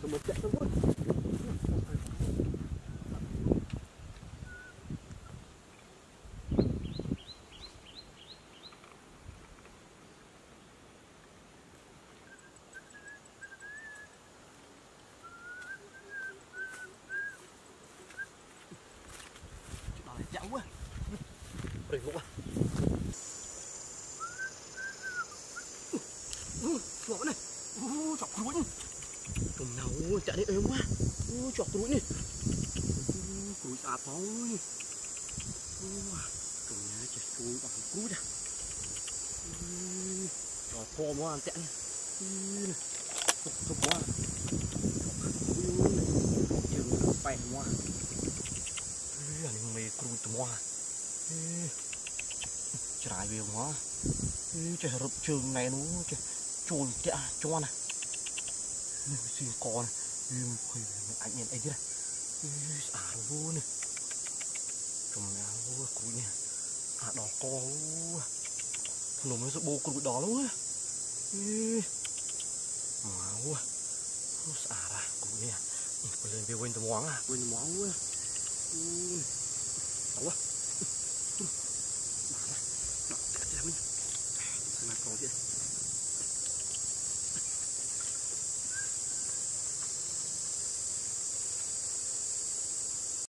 tụi mình chạy thôi quá. Đó là chạy quá. Rồi ngủ à. Ngọt này. Chọc ruồi. Cầm nào chạy đi êm quá. Chọc ruồi này. Ruồi sạp thôi. Cầm nhà chạy ruồi bằng cú ra. Chọc phô mua ăn chạy này. Chọc quá. Dừng bèn mua. Anh mê ruồi tụi mua. Trái về quá. Trời rụp trường này nó trồn kẹo cho nè. Xin con anh nhìn ấy chứ này. Luôn nè. Cầm áo cúi nè. Đỏ co. Nó mới bô cúi đỏ luôn á. Máu. Ra cúi nè. Lên về quên tầm ngoáng à. Quên tầm ngoáng quá. Đâu quá.